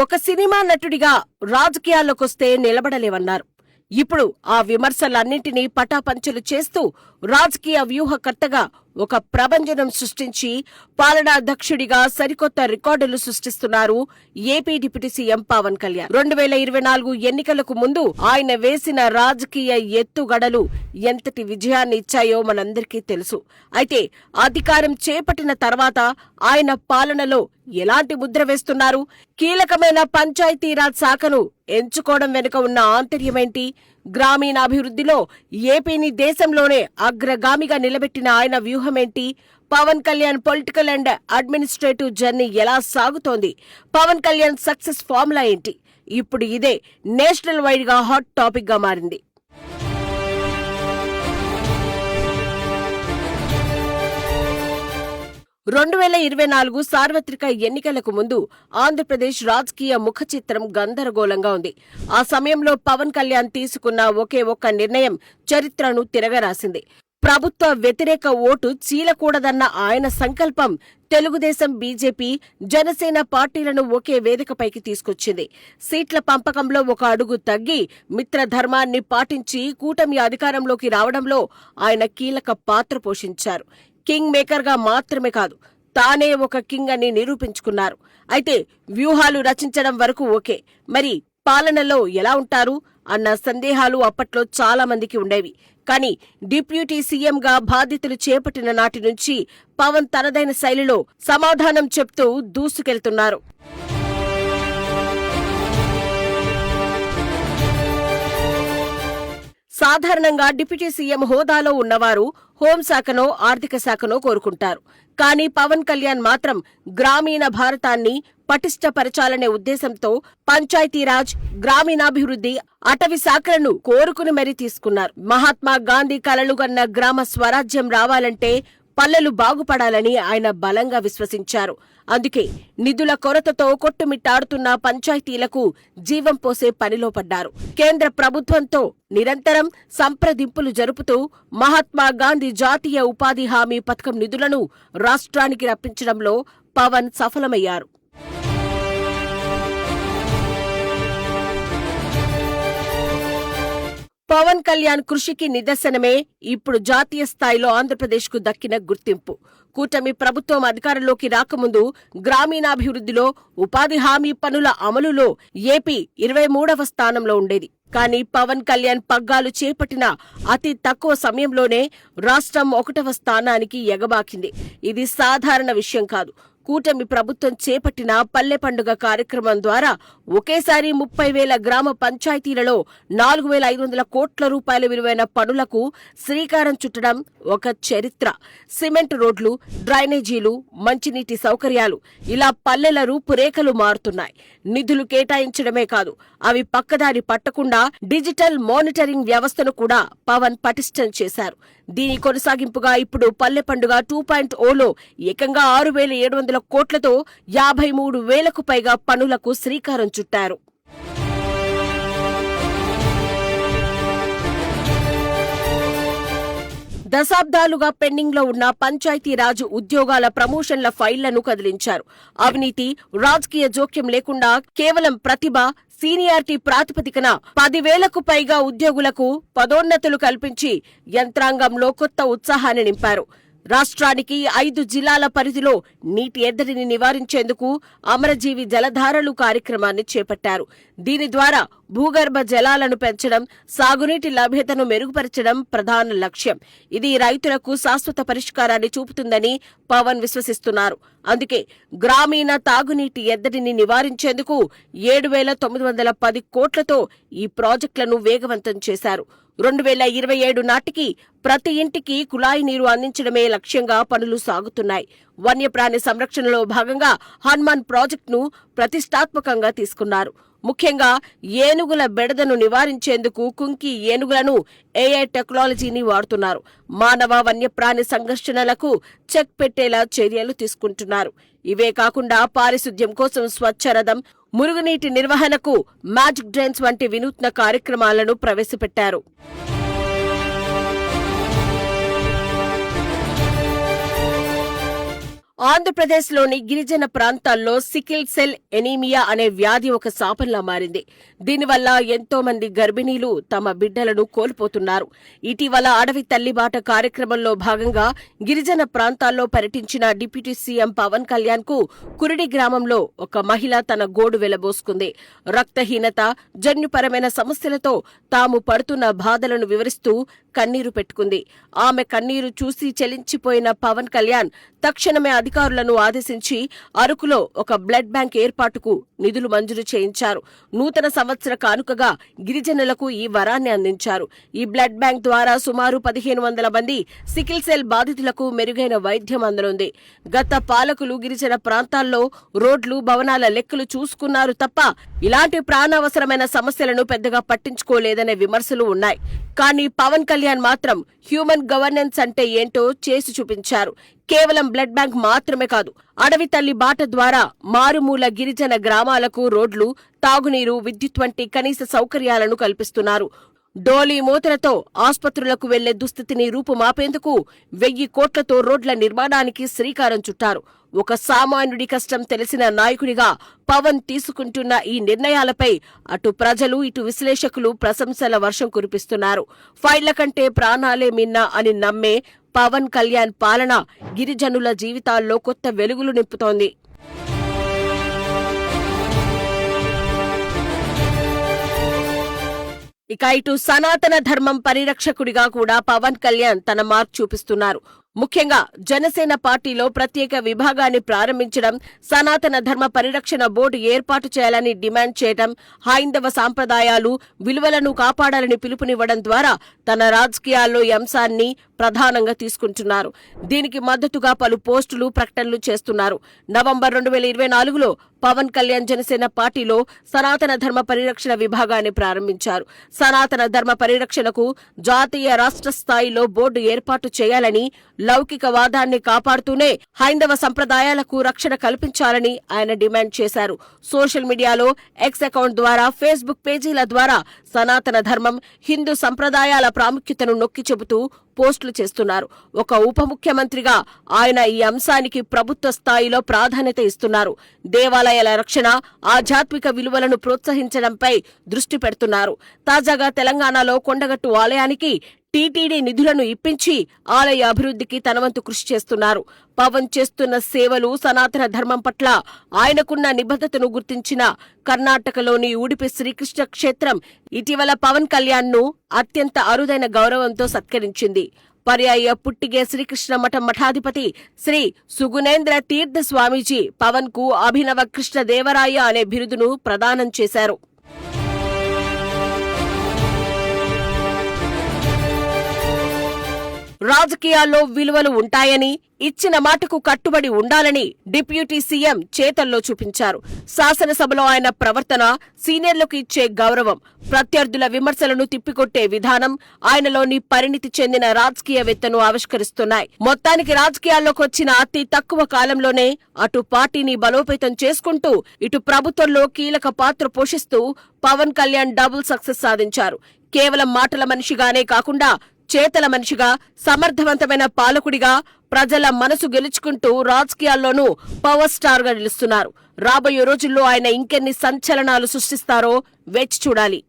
ఒక సినిమా నటుడిగా రాజకీయాల్లోకొస్తే నిలబడలేవన్నారు. ఇప్పుడు ఆ విమర్శలన్నింటినీ పటాపంచలు చేస్తూ రాజకీయ వ్యూహకర్తగా ఒక ప్రభంజనం సృష్టించి పాలనాధ్యక్షుడిగా సరికొత్త రికార్డులు సృష్టిస్తున్నారు AP deputy CM Pawan Kalyan. 2024 ఎన్నికలకు ముందు ఆయన వేసిన రాజకీయ ఎత్తుగడలు ఎంతటి విజయాన్ని ఇచ్చాయో మనందరికీ తెలుసు. అయితే అధికారం చేపట్టిన తర్వాత ఆయన పాలనలో ఎలాంటి ముద్ర వేస్తున్నారు? కీలకమైన పంచాయతీరాజ్ శాఖను ఎంచుకోవడం వెనుక ఉన్న ఆంతర్యమేంటి? గ్రామీణాభివృద్ధిలో ఏపీని దేశంలోనే అగ్రగామిగా నిలబెట్టిన ఆయన వ్యూహమేంటి? Pawan Kalyan political and administrative journey ఎలా సాగుతోంది? పవన్ కళ్యాణ్ సక్సెస్ ఫార్ములా ఏంటి? ఇప్పుడు ఇదే నేషనల్ వైడ్ గా హాట్ టాపిక్ గా మారింది. రెండు 2024 సార్వత్రిక ఎన్నికలకు ముందు ఆంధ్రప్రదేశ్ రాజకీయ ముఖ చిత్రం గందరగోళంగా ఉంది. ఆ సమయంలో పవన్ కళ్యాణ్ తీసుకున్న ఒకే ఒక్క నిర్ణయం చరిత్రను తిరగరాసింది. ప్రభుత్వ వ్యతిరేక ఓటు చీలకూడదన్న ఆయన సంకల్పం తెలుగుదేశం, బీజేపీ, జనసేన పార్టీలను ఒకే వేదికపైకి తీసుకొచ్చింది. సీట్ల పంపకంలో ఒక అడుగు తగ్గి మిత్రధర్మాన్ని పాటించి కూటమి అధికారంలోకి రావడంలో ఆయన కీలక పాత్ర పోషించారు. కింగ్ మేకర్ గా మాత్రమే కాదు, తానే ఒక కింగ్ అని నిరూపించుకున్నారు. అయితే వ్యూహాలు రచించడం వరకు ఓకే, మరి పాలనలో ఎలా ఉంటారు అన్న సందేహాలు అప్పట్లో చాలా మందికి ఉండేవి. కానీ డిప్యూటీ సీఎంగా బాధ్యతలు చేపట్టిన నాటి నుంచి పవన్ తనదైన శైలిలో సమాధానం చెప్తూ దూసుకెళ్తున్నారు. సాధారణంగా డిప్యూటీ సీఎం హోదాలో ఉన్నవారు హోంశాఖనో ఆర్థిక శాఖనో కోరుకుంటారు. కానీ పవన్ కళ్యాణ్ మాత్రం గ్రామీణ భారతాన్ని పటిష్టపరచాలనే ఉద్దేశంతో పంచాయతీరాజ్, గ్రామీణాభివృద్ధి, అటవీ శాఖలను కోరుకుని మరీ తీసుకున్నారు. మహాత్మా గాంధీ కలలుగన్న గ్రామ స్వరాజ్యం రావాలంటే పల్లెలు బాగుపడాలని ఆయన బలంగా విశ్వసించారు. అందుకే నిధుల కొరతతో కొట్టుమిట్టాడుతున్న పంచాయతీలకు జీవం పోసే పనిలో పడ్డారు. కేంద్ర ప్రభుత్వంతో నిరంతరం సంప్రదింపులు జరుపుతూ మహాత్మా గాంధీ జాతీయ ఉపాధి హామీ పథకం నిధులను రాష్ట్రానికి రప్పించడంలో పవన్ సఫలమయ్యారు. పవన్ కళ్యాణ్ కృషికి నిదర్శనమే ఇప్పుడు జాతీయ స్థాయిలో ఆంధ్రప్రదేశ్కు దక్కిన గుర్తింపు. కూటమి ప్రభుత్వం అధికారంలోకి రాకముందు గ్రామీణాభివృద్ధిలో, ఉపాధి హామీ పనుల అమలులో ఏపీ 23వ స్థానంలో ఉండేది. కానీ పవన్ కళ్యాణ్ పగ్గాలు చేపట్టిన అతి తక్కువ సమయంలోనే రాష్ట్రం 1వ స్థానానికి ఎగబాకింది. ఇది సాధారణ విషయం కాదు. కూటమి ప్రభుత్వం చేపట్టిన పల్లె పండుగ కార్యక్రమం ద్వారా ఒకేసారి 30,000 గ్రామ పంచాయతీలలో 4,500 కోట్ల రూపాయల విలువైన పనులకు శ్రీకారం చుట్టడం ఒక చరిత్ర. సిమెంట్ రోడ్లు, డ్రైనేజీలు, మంచినీటి సౌకర్యాలు, ఇలా పల్లెల రూపురేఖలు మారుతున్నాయి. నిధులు కేటాయించడమే కాదు, అవి పక్కదారి పట్టకుండా డిజిటల్ మానిటరింగ్ వ్యవస్థను కూడా పవన్ పటిష్టం చేశారు. దీని కొనసాగింపుగా ఇప్పుడు పల్లె పండుగ 2.0లో ఏకంగా 6,700 కోట్లతో 53,000కు పైగా పనులకు శ్రీకారం చుట్టారు. దశాబ్దాలుగా పెండింగ్లో ఉన్న పంచాయతీరాజ్ ఉద్యోగాల ప్రమోషన్ల ఫైళ్లను కదిలించారు. అవినీతి, రాజకీయ జోక్యం లేకుండా కేవలం ప్రతిభ, సీనియారిటీ ప్రాతిపదికన 10,000కు పైగా ఉద్యోగులకు పదోన్నతులు కల్పించి యంత్రాంగంలో కొత్త ఉత్సాహాన్ని నింపారు. రాష్ట్రానికి 5 జిల్లాల పరిధిలో నీటి ఎద్దడిని నివారించేందుకు అమరజీవి జలధారలు కార్యక్రమాన్ని చేపట్టారు. దీని ద్వారా భూగర్భ జలాలను పెంచడం, సాగునీటి లభ్యతను మెరుగుపరచడం ప్రధాన లక్ష్యం. ఇది రైతులకు శాశ్వత పరిష్కారాన్ని చూపుతుందని పవన్ విశ్వసిస్తున్నారు. అందుకే గ్రామీణ తాగునీటి ఎద్దడిని నివారించేందుకు 7,910 కోట్లతో ఈ ప్రాజెక్టులను వేగవంతం చేశారు. 2027 నాటికి ప్రతి ఇంటికి కుళాయి నీరు అందించడమే లక్ష్యంగా పనులు సాగుతున్నాయి. వన్యప్రాణి సంరక్షణలో భాగంగా హనుమాన్ ప్రాజెక్టును ప్రతిష్టాత్మకంగా తీసుకున్నారు. ముఖ్యంగా ఏనుగుల బెడదను నివారించేందుకు కుంకి ఏనుగులను ఏఐ టెక్నాలజీని వాడుతున్నారు. మానవ వన్యప్రాణి సంఘర్షణలకు చెక్ పెట్టేలా చర్యలు తీసుకుంటున్నారు. ఇవే కాకుండా పారిశుద్ధ్యం కోసం స్వచ్ఛరథం, మురుగునీటి నిర్వహణకు మ్యాజిక్ డ్రైన్స్ వంటి వినూత్న కార్యక్రమాలను ప్రవేశపెట్టారు. ఆంధ్రప్రదేశ్లోని గిరిజన ప్రాంతాల్లో సికిల్ సెల్ ఎనీమియా అనే వ్యాధి ఒక శాపంలా మారింది. దీనివల్ల ఎంతో మంది గర్భిణీలు తమ బిడ్డలను కోల్పోతున్నారు. ఇటీవల అడవి తల్లిబాట కార్యక్రమంలో భాగంగా గిరిజన ప్రాంతాల్లో పర్యటించిన డిప్యూటీ సీఎం పవన్ కళ్యాణ్ కు కురిడి గ్రామంలో ఒక మహిళ తన గోడు వెళ్లబోసుకుంది. రక్తహీనత, జన్యుపరమైన సమస్యలతో తాము పడుతున్న బాధలను వివరిస్తూ కన్నీరు పెట్టుకుంది. ఆమె కన్నీరు చూసి చెలించిపోయిన పవన్ కళ్యాణ్ తక్షణమే అధికారులను ఆదేశించి అరకులో ఒక బ్లడ్ బ్యాంక్ ఏర్పాటుకు నిధులు మంజూరు చేయించారు. నూతన సంవత్సర కానుకగా గిరిజనులకు ఈ వరాన్ని అందించారు. ఈ బ్లడ్ బ్యాంక్ ద్వారా సుమారు 1500 మంది సికిల్ సెల్ బాధితులకు మెరుగైన వైద్యం అందనుంది. గత పాలకులు గిరిజన ప్రాంతాల్లో రోడ్లు, భవనాల లెక్కలు చూసుకున్నారు తప్ప ఇలాంటి ప్రాణావసరమైన సమస్యలను పెద్దగా పట్టించుకోలేదనే విమర్శలు ఉన్నాయి. కానీ పవన్ కళ్యాణ్ మాత్రం హ్యూమన్ గవర్నెన్స్ అంటే ఏంటో చేసి చూపించారు. కేవలం బ్లడ్ బ్యాంక్ మాత్రమే కాదు, అడవి తల్లి బాట ద్వారా మారుమూల గిరిజన గ్రామాలకు రోడ్లు, తాగునీరు, విద్యుత్ వంటి కనీస సౌకర్యాలను కల్పిస్తున్నారు. డోలీ మూతలతో ఆస్పత్రులకు వెళ్లే దుస్థితిని రూపుమాపేందుకు 1000 కోట్లతో రోడ్ల నిర్మాణానికి శ్రీకారం చుట్టారు. ఒక సామాన్యుడి కష్టం తెలిసిన నాయకుడిగా పవన్ తీసుకుంటున్న ఈ నిర్ణయాలపై అటు ప్రజలు, ఇటు విశ్లేషకులు ప్రశంసల వర్షం కురిపిస్తున్నారు. ఫైళ్ల కంటే ప్రాణాలే మిన్న అని నమ్మే పవన్ కళ్యాణ్ పాలన గిరిజనుల జీవితాల్లో కొత్త వెలుగులు నింపుతోంది. ఇక ఇటు సనాతన ధర్మం పరిరక్షకుడిగా కూడా పవన్ కళ్యాణ్ తన మార్క్ చూపిస్తున్నారు. ముఖ్యంగా జనసేన పార్టీలో ప్రత్యేక విభాగాన్ని ప్రారంభించడం, సనాతన ధర్మ పరిరక్షణ బోర్డు ఏర్పాటు చేయాలని డిమాండ్ చేయడం, హైందవ సాంప్రదాయాలు, విలువలను కాపాడాలని పిలుపునివ్వడం ద్వారా తన రాజకీయాల్లో ఈ అంశాన్ని ప్రధానంగా తీసుకుంటున్నారు. దీనికి మద్దతుగా పలు పోస్టులు, ప్రకటనలు చేస్తున్నారు. నవంబర్ 2024లో పవన్ కళ్యాణ్ జనసేన పార్టీలో సనాతన ధర్మ పరిరక్షణ విభాగాన్ని ప్రారంభించారు. సనాతన ధర్మ పరిరక్షణకు జాతీయ, రాష్ట్ర స్థాయిలో బోర్డు ఏర్పాటు చేయాలని, లౌకికవాదాన్ని కాపాడుతూనే హైందవ సంప్రదాయాలకు రక్షణ కల్పించాలని ఆయన డిమాండ్ చేశారు. సోషల్ మీడియాలో ఎక్స్ అకౌంట్ ద్వారా, ఫేస్బుక్ పేజీల ద్వారా సనాతన ధర్మం, హిందూ సంప్రదాయాల ప్రాముఖ్యతను నొక్కి చెబుతూ పోస్టులు చేస్తున్నారు. ఒక ఉప ముఖ్యమంత్రిగా ఆయన ఈ అంశానికి ప్రభుత్వ స్థాయిలో ప్రాధాన్యత ఇస్తున్నారు. దేవాలయాల రక్షణ, ఆధ్యాత్మిక విలువలను ప్రోత్సహించడంపై దృష్టి పెడుతున్నారు. తాజాగా తెలంగాణలో కొండగట్టు ఆలయానికి టీటీడీ నిధులను ఇప్పించి ఆలయ అభివృద్ధికి తనవంతు కృషి చేస్తున్నారు. పవన్ చేస్తున్న సేవలు, సనాతన ధర్మం పట్ల ఆయనకున్న నిబద్ధతను గుర్తించిన కర్ణాటకలోని ఉడిపి శ్రీకృష్ణ క్షేత్రం ఇటీవల పవన్ కళ్యాణ్ ను అత్యంత అరుదైన గౌరవంతో సత్కరించింది. పర్యాయ పుట్టిగే శ్రీకృష్ణ మఠం మఠాధిపతి శ్రీ సుగుణేంద్ర తీర్థ స్వామీజీ పవన్ కు అభినవ కృష్ణ దేవరాయ అనే బిరుదును ప్రదానం చేశారు. రాజకీయాల్లో విలువలు ఉంటాయని, ఇచ్చిన మాటకు కట్టుబడి ఉండాలని డిప్యూటీ సీఎం చేతల్లో చూపించారు. శాసనసభలో ఆయన ప్రవర్తన, సీనియర్లకు ఇచ్చే గౌరవం, ప్రత్యర్థుల విమర్శలను తిప్పికొట్టే విధానం ఆయనలోని పరిణితి చెందిన రాజకీయవేత్తను ఆవిష్కరిస్తున్నాయి. మొత్తానికి రాజకీయాల్లోకి వచ్చిన అతి తక్కువ కాలంలోనే అటు పార్టీని బలోపేతం చేసుకుంటూ, ఇటు ప్రభుత్వంలో కీలక పాత్ర పోషిస్తూ పవన్ కళ్యాణ్ డబుల్ సక్సెస్ సాధించారు. కేవలం మాటల మనిషిగానే కాకుండా చేతల మనిషిగా, సమర్థవంతమైన పాలకుడిగా ప్రజల మనసు గెలుచుకుంటూ రాజకీయాల్లోనూ పవర్ స్టార్ గా నిలుస్తున్నారు. రాబోయే రోజుల్లో ఆయన ఇంకెన్ని సంచలనాలు సృష్టిస్తారో వేచి చూడాలి.